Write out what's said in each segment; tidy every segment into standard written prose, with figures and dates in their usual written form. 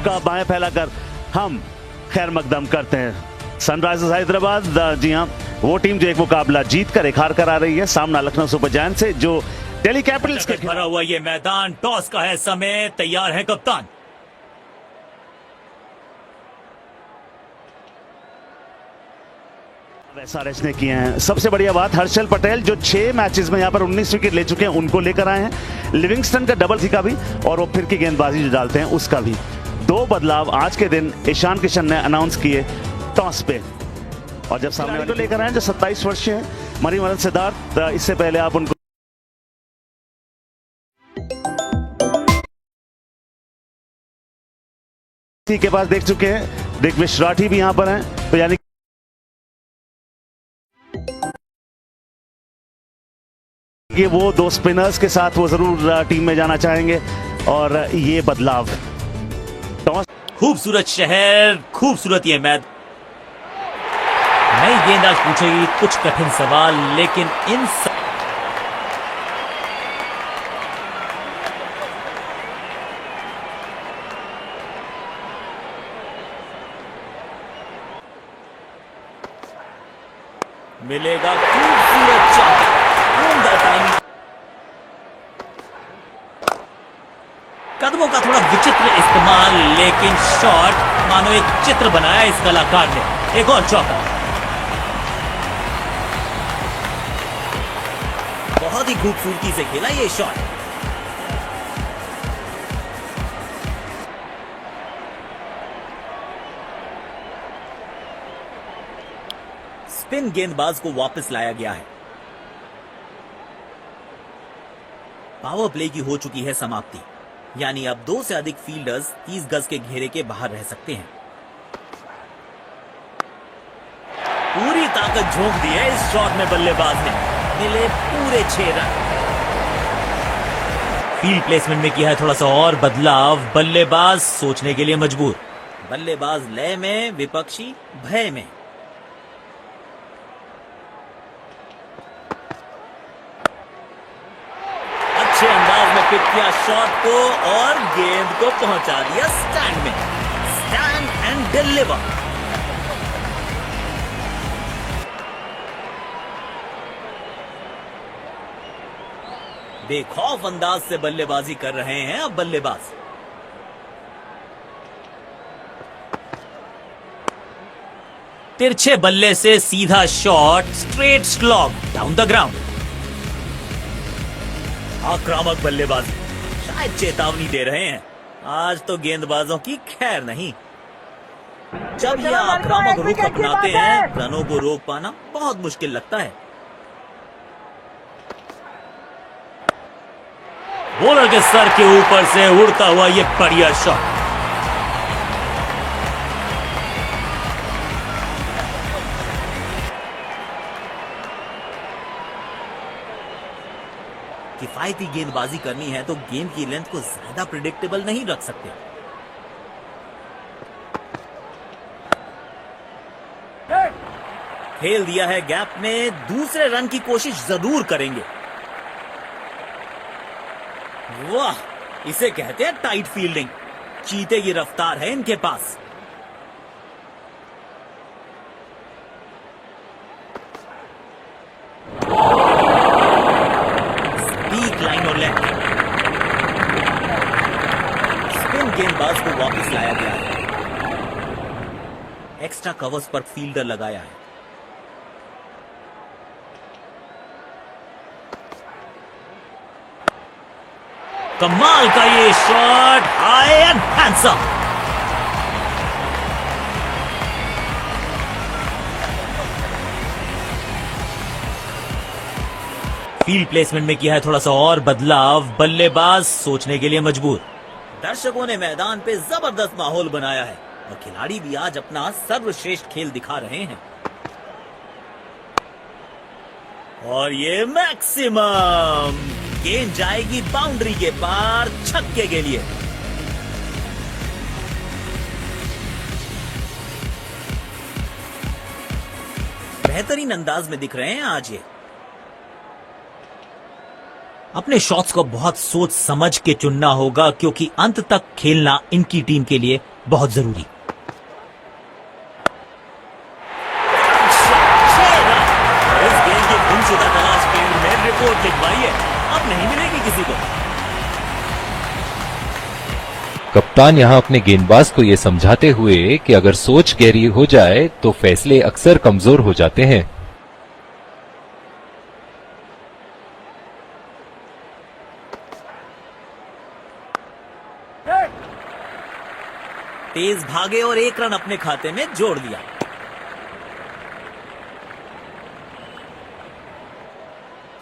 का बाएं फैलाकर हम खैर मकदम करते हैं। सनराइजर्स हैदराबाद जी हाँ, वो टीम जो एक मुकाबला जीत कर एक हार करा रही है, सामना लखनऊ सुपर जायंट्स से जो दिल्ली कैपिटल्स के भरा हुआ ये मैदान, टॉस का है समय, तैयार है कप्तान। एसआरएच ने किए हैं। सबसे बढ़िया बात, हर्षल पटेल जो 6 मैचेस में यहाँ पर 19 विकेट ले चुके हैं, उनको लेकर आए हैं। लिविंगस्टन का डबल का भी और वो फिर की गेंदबाजी जो डालते हैं उसका भी। 2 बदलाव आज के दिन ईशान किशन ने अनाउंस किए टॉस पे। और जब सामने वाले को लेकर आए जो 27 वर्षीय है मणिवरन सिद्धार्थ, इससे पहले आप उनको के पास देख चुके हैं। दिग्विश राठी भी यहां पर हैं, तो यानी कि वो 2 स्पिनर्स के साथ वो जरूर टीम में जाना चाहेंगे। और ये बदलाव टॉस, खूबसूरत शहर, खूबसूरत ये मैदान। नई गेंदबाज पूछेगी कुछ कठिन सवाल, लेकिन इन मिलेगा खूबसूरत शॉट, टाइमिंग। कदमों का थोड़ा विचित्र इस्तेमाल, लेकिन शॉट मानो एक चित्र बनाया इस कलाकार ने। एक और चौका, बहुत ही खूबसूरती से खेला ये शॉट। स्पिन गेंदबाज को वापस लाया गया है। पावर प्ले की हो चुकी है समाप्ति, यानी अब 2 से अधिक फील्डर्स 30 गज के घेरे के बाहर रह सकते हैं। पूरी ताकत झोंक दी है इस शॉट में बल्लेबाज ने, मिले पूरे 6 रन। फील्ड प्लेसमेंट में किया है थोड़ा सा और बदलाव, बल्लेबाज सोचने के लिए मजबूर। बल्लेबाज लय में, विपक्षी भय में। अच्छे अंदाज में पिक किया शॉट को और गेंद को पहुंचा दिया स्टैंड में। Stand and deliver. बेखौफ अंदाज से बल्लेबाजी कर रहे हैं अब बल्लेबाज। तिरछे बल्ले से सीधा shot, straight slog down the ground. आक्रामक बल्लेबाजी, शायद चेतावनी दे रहे हैं, आज तो गेंदबाजों की खैर नहीं। जब ये आक्रामक रुख अपनाते हैं, रनों को रोक पाना बहुत मुश्किल लगता है। बॉलर के सर के ऊपर से उड़ता हुआ ये बढ़िया शॉट। किफायती गेंदबाजी करनी है तो गेम की लेंथ को ज्यादा प्रिडिक्टेबल नहीं रख सकते। खेल दिया है गैप में, दूसरे रन की कोशिश जरूर करेंगे। वाह, इसे कहते हैं टाइट फील्डिंग। चीते की रफ्तार है इनके पास। स्पीक लाइन और लेंथ। स्पिन गेंदबाज को वापस लाया गया है। एक्स्ट्रा कवर्स पर फील्डर लगाया है। कमाल का ये shot, high and handsome. Field placement में किया है थोड़ा सा और बदलाव, बल्लेबाज सोचने के लिए मजबूर। दर्शकों ने मैदान पे जबरदस्त माहौल बनाया है और खिलाड़ी भी आज अपना सर्वश्रेष्ठ खेल दिखा रहे हैं। और ये मैक्सिमम, गेंद जाएगी बाउंड्री के पार, छक्के के लिए। बेहतरीन अंदाज में दिख रहे हैं आज ये। अपने शॉट्स को बहुत सोच समझ के चुनना होगा क्योंकि अंत तक खेलना इनकी टीम के लिए बहुत जरूरी। इस गेंद की गुमशुदा तलाश केंद्र में रिपोर्ट लिखवाई है, अब नहीं मिलेगी किसी को। कप्तान यहां अपने गेंदबाज को यह समझाते हुए कि अगर सोच गहरी हो जाए तो फैसले अक्सर कमजोर हो जाते हैं। तेज भागे और एक रन अपने खाते में जोड़ लिया।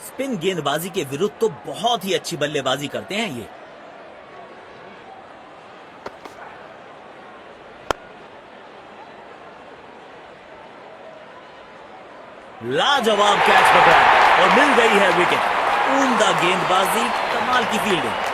स्पिन गेंदबाजी के विरुद्ध तो बहुत ही अच्छी बल्लेबाजी करते हैं ये। लाजवाब कैच पकड़ा और मिल गई है विकेट। उम्दा गेंदबाजी, कमाल की फील्डिंग।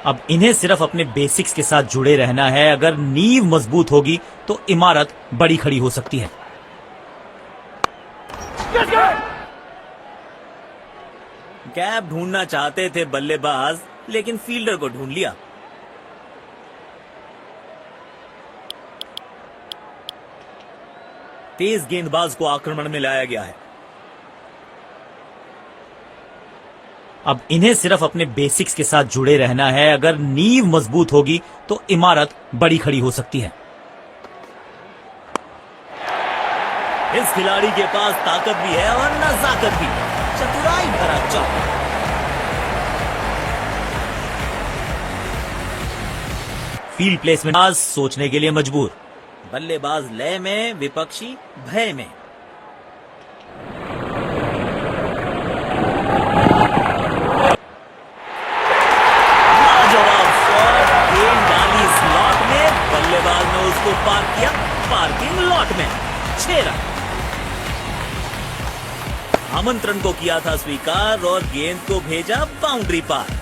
अब इन्हें सिर्फ अपने बेसिक्स के साथ जुड़े रहना है। अगर नींव मजबूत होगी तो इमारत बड़ी खड़ी हो सकती है। गैप ढूंढना चाहते थे बल्लेबाज, लेकिन फील्डर को ढूंढ लिया। तेज गेंदबाज को आक्रमण में लाया गया है। अब इन्हें सिर्फ अपने बेसिक्स के साथ जुड़े रहना है। अगर नींव मजबूत होगी तो इमारत बड़ी खड़ी हो सकती है। इस खिलाड़ी के पास ताकत भी है और नजाकत भी। चतुराई भरा चौका। फील्ड प्लेसमेंट आज सोचने के लिए मजबूर। बल्लेबाज लय में, विपक्षी भय में। लाजवाब शॉट, गेंद डाली स्लॉट में, बल्लेबाज ने उसको पार किया पार्किंग लॉट में। 6 रन। आमंत्रण को किया था स्वीकार और गेंद को भेजा बाउंड्री पार।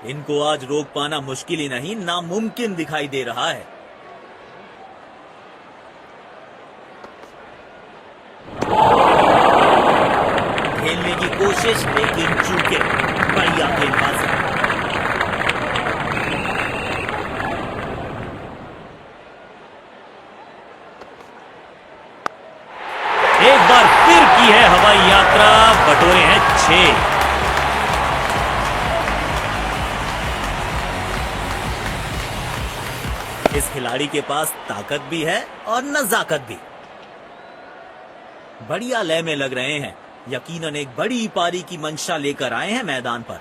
इनको आज रोक पाना मुश्किल ही नहीं, नामुमकिन दिखाई दे रहा है। खेलने की कोशिश लेकिन चूके। बढ़िया गेंदबाजी। एक बार फिर की है हवाई यात्रा, बटोरे हैं 6। इस खिलाड़ी के पास ताकत भी है और नजाकत भी। बढ़िया लय में लग रहे हैं। यकीनन एक बड़ी पारी की मंशा लेकर आए हैं मैदान पर।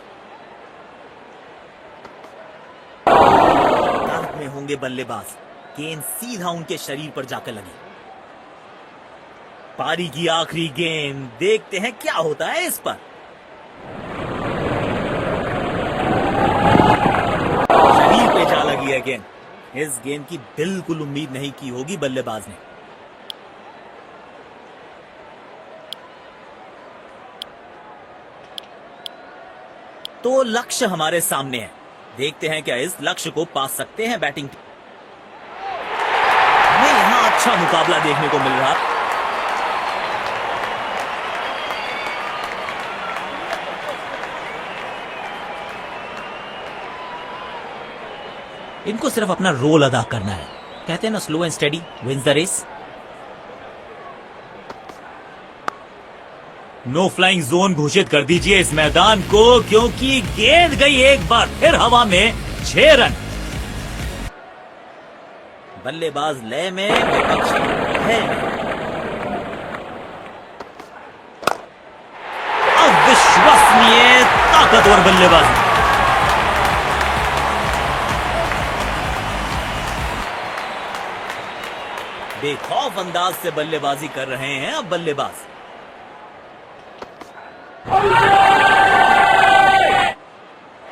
तर्क में होंगे बल्लेबाज। गेंद सीधा उनके शरीर पर जाकर लगी। पारी की आखिरी गेंद, देखते हैं क्या होता है इस पर। शरीर पे जा लगी है गेंद। इस गेंद की बिल्कुल उम्मीद नहीं की होगी बल्लेबाज ने। तो लक्ष्य हमारे सामने है। देखते हैं क्या इस लक्ष्य को पा सकते हैं बैटिंग टीम। हमें यहां अच्छा मुकाबला देखने को मिल रहा। इनको सिर्फ अपना रोल अदा करना है। कहते हैं ना, slow and steady wins the race. No flying zone घोषित कर दीजिए इस मैदान को, क्योंकि गेंद गई एक बार फिर हवा में। 6 रन। बल्लेबाज लय में, विपक्षी भय में। अविश्वसनीय ताकतवर बल्लेबाजी। बेखौफ अंदाज से बल्लेबाजी कर रहे हैं अब बल्लेबाज।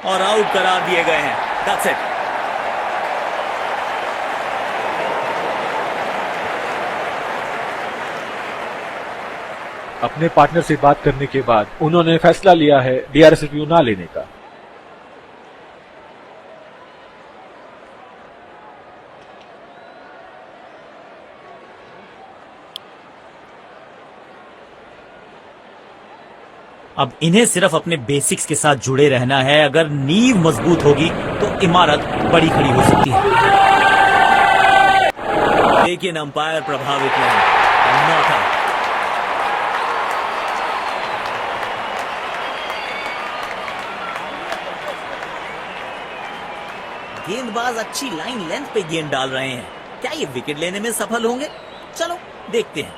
और आउट करार दिए गए हैं। That's it. अपने पार्टनर से बात करने के बाद उन्होंने फैसला लिया है डीआरएस रिव्यू ना लेने का। अब इन्हें सिर्फ अपने बेसिक्स के साथ जुड़े रहना है। अगर नींव मजबूत होगी तो इमारत बड़ी खड़ी हो सकती है। लेकिन अंपायर प्रभावित नहीं, नॉट आउट। गेंदबाज अच्छी लाइन लेंथ पे गेंद डाल रहे हैं। क्या ये विकेट लेने में सफल होंगे? चलो देखते हैं।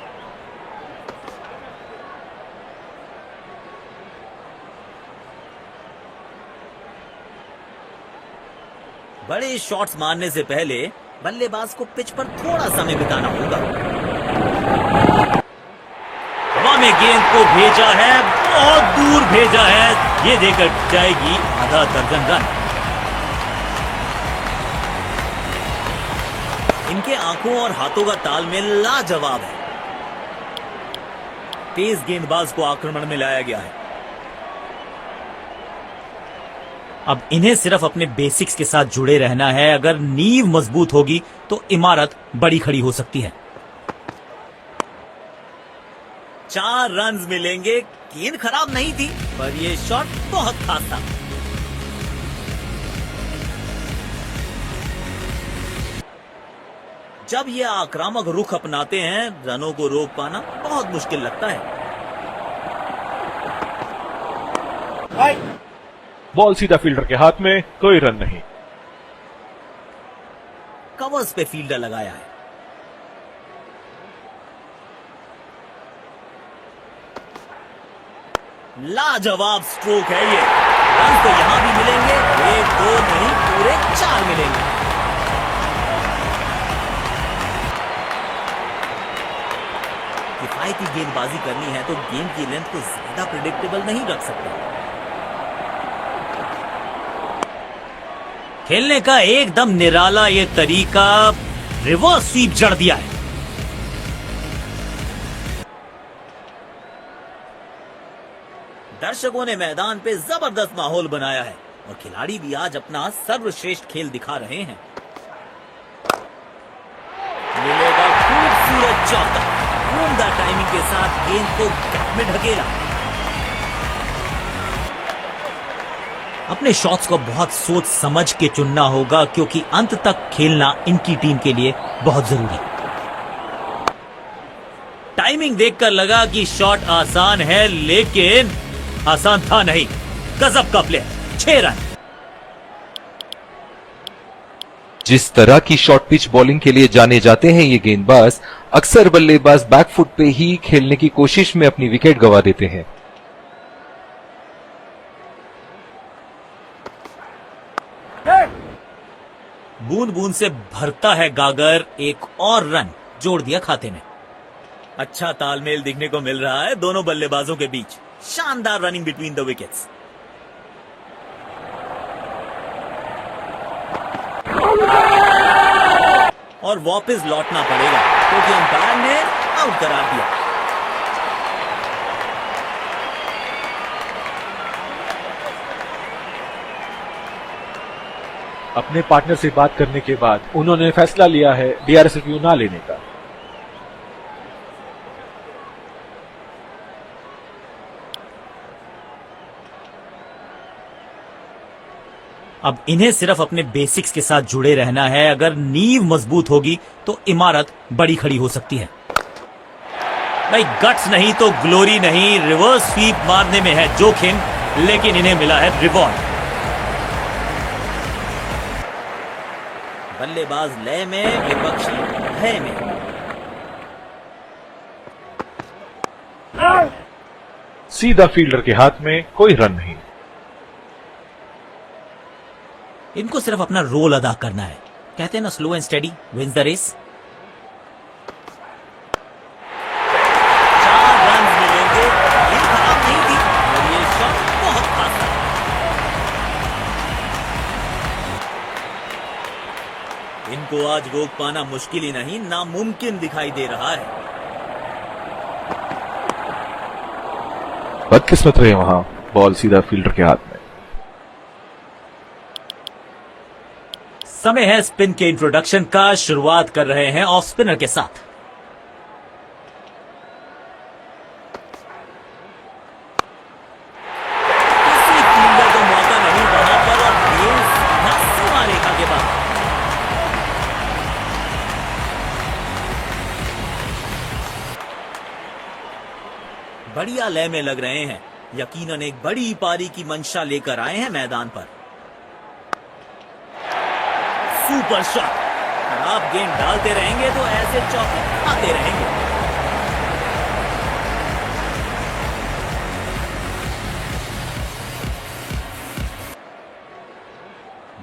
बड़े शॉट्स मारने से पहले बल्लेबाज को पिच पर थोड़ा समय बिताना होगा। हवा में गेंद को भेजा है, बहुत दूर भेजा है। ये देकर जाएगी आधा दर्जन रन। इनके आंखों और हाथों का तालमेल लाजवाब है। तेज गेंदबाज को आक्रमण में लाया गया है। अब इन्हें सिर्फ अपने बेसिक्स के साथ जुड़े रहना है। अगर नींव मजबूत होगी तो इमारत बड़ी खड़ी हो सकती है। 4 रन्स मिलेंगे। गेंद खराब नहीं थी, पर यह शॉट बहुत खास था। जब ये आक्रामक रुख अपनाते हैं, रनों को रोक पाना बहुत मुश्किल लगता है। बॉल सीधा फील्डर के हाथ में, कोई रन नहीं। कवर्स पे फील्डर लगाया है। लाजवाब स्ट्रोक है ये। रन तो यहां भी मिलेंगे, 1 2 नहीं, पूरे 4 मिलेंगे। किफायती गेंदबाजी करनी है तो गेंद की लेंथ को ज्यादा प्रिडिक्टेबल नहीं रख सकते। खेलने का एकदम निराला ये तरीका, रिवर्स स्वीप जड़ दिया है। दर्शकों ने मैदान पे जबरदस्त माहौल बनाया है और खिलाड़ी भी आज अपना सर्वश्रेष्ठ खेल दिखा रहे हैं। मिलेगा खूबसूरत चौका। उम्दा टाइमिंग के साथ गेंद को गैप में ढकेला। अपने शॉट्स को बहुत सोच समझ के चुनना होगा, क्योंकि अंत तक खेलना इनकी टीम के लिए बहुत जरूरी है। टाइमिंग देखकर लगा कि शॉट आसान है, लेकिन आसान था नहीं। गजब का प्ले, 6 रन। जिस तरह की शॉर्ट पिच बॉलिंग के लिए जाने जाते हैं ये गेंदबाज, अक्सर बल्लेबाज बैकफुट पे ही खेलने की कोशिश में अपनी विकेट गंवा देते हैं। बूंद बूंद से भरता है गागर। एक और रन जोड़ दिया खाते में। अच्छा तालमेल दिखने को मिल रहा है दोनों बल्लेबाजों के बीच। शानदार रनिंग बिटवीन द विकेट्स। और वापस लौटना पड़ेगा क्योंकि अंपायर ने आउट करार दिया। अपने पार्टनर से बात करने के बाद उन्होंने फैसला लिया है डीआरएस रिव्यू ना लेने का। अब इन्हें सिर्फ अपने बेसिक्स के साथ जुड़े रहना है। अगर नींव मजबूत होगी तो इमारत बड़ी खड़ी हो सकती है। भाई गट्स नहीं तो ग्लोरी नहीं। रिवर्स स्वीप मारने में है जोखिम, लेकिन इन्हें मिला है रिवॉर्ड। बल्लेबाज लय में, विपक्षी भय में। सीधा फील्डर के हाथ में, कोई रन नहीं। इनको सिर्फ अपना रोल अदा करना है। कहते हैं ना, slow and steady wins the race. 4 run मिलेंगे। गेंद खराब नहीं थी और ये शॉट बहुत खास था। इनको आज रोक पाना मुश्किल ही नहीं, नामुमकिन दिखाई दे रहा है। बदकिस्मत रहे वहां, बॉल सीधा फील्डर के हाथ में। समय है स्पिन के इंट्रोडक्शन का। शुरुआत कर रहे हैं ऑफ स्पिनर के साथ। किसी फील्डर को मौका नहीं वहां पर और गेंद सीधा सीमा रेखा के बाद। बढ़िया लय में लग रहे हैं। यकीनन एक बड़ी पारी की मंशा लेकर आए हैं मैदान पर। Super shot. अगर आप गेंद डालते रहेंगे तो ऐसे चौके खाते रहेंगे।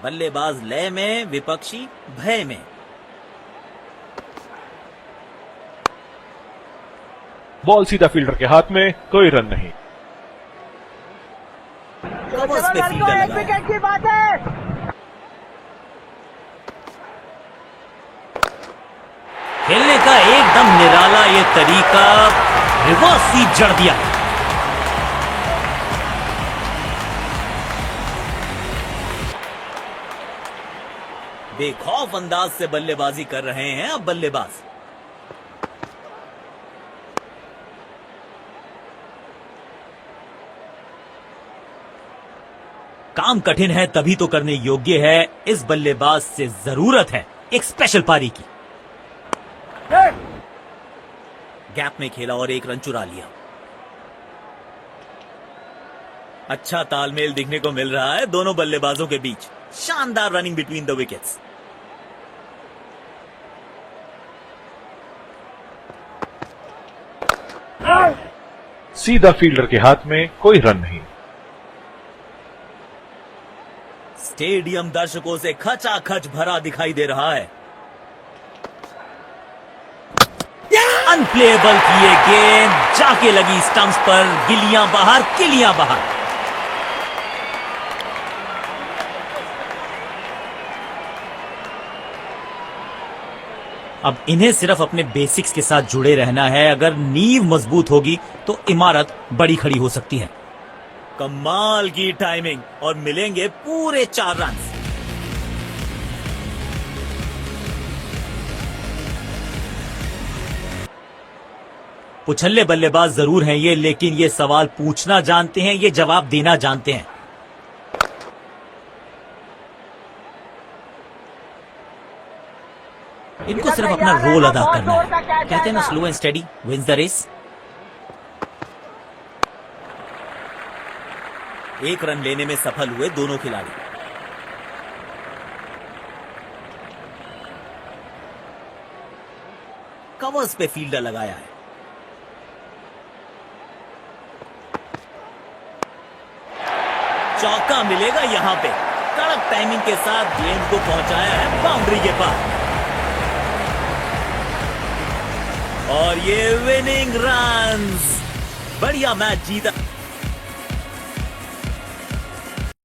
बल्लेबाज लय में, विपक्षी भय में। बॉल सीधा फील्डर के हाथ में, कोई रन नहीं। कवर्स पे फील्डर लगाया। की बात है। खेलने का एकदम निराला ये तरीका। रिवर्स स्वीप जड़ दिया। बेखौफ अंदाज से बल्लेबाजी कर रहे हैं अब बल्लेबाज। काम कठिन है तभी तो करने योग्य है। इस बल्लेबाज से जरूरत है एक स्पेशल पारी की। गैप में खेला और एक रन चुरा लिया। अच्छा तालमेल दिखने को मिल रहा है दोनों बल्लेबाजों के बीच। शानदार रनिंग बिटवीन द विकेट्स। सीधा फील्डर के हाथ में, कोई रन नहीं। स्टेडियम दर्शकों से खचाखच भरा दिखाई दे रहा है। अनप्लेएबल किए गेंद जाके लगी स्टंप्स पर। गिलियां बाहर, किलियां बाहर। अब इन्हें सिर्फ अपने बेसिक्स के साथ जुड़े रहना है। अगर नींव मजबूत होगी तो इमारत बड़ी खड़ी हो सकती है। कमाल की टाइमिंग और मिलेंगे पूरे 4 रन। पुछल्ले बल्लेबाज जरूर हैं ये, लेकिन ये सवाल पूछना जानते हैं, ये जवाब देना जानते हैं। इनको सिर्फ अपना रोल अदा करना है। कहते हैं ना, slow and steady wins the race. एक रन लेने में सफल हुए दोनों खिलाड़ी। कवर्स पे फील्डर लगाया है। चौका मिलेगा यहां पे। कड़क टाइमिंग के साथ गेंद को पहुंचाया है बाउंड्री के पास। और ये विनिंग रन्स। बढ़िया मैच जीता।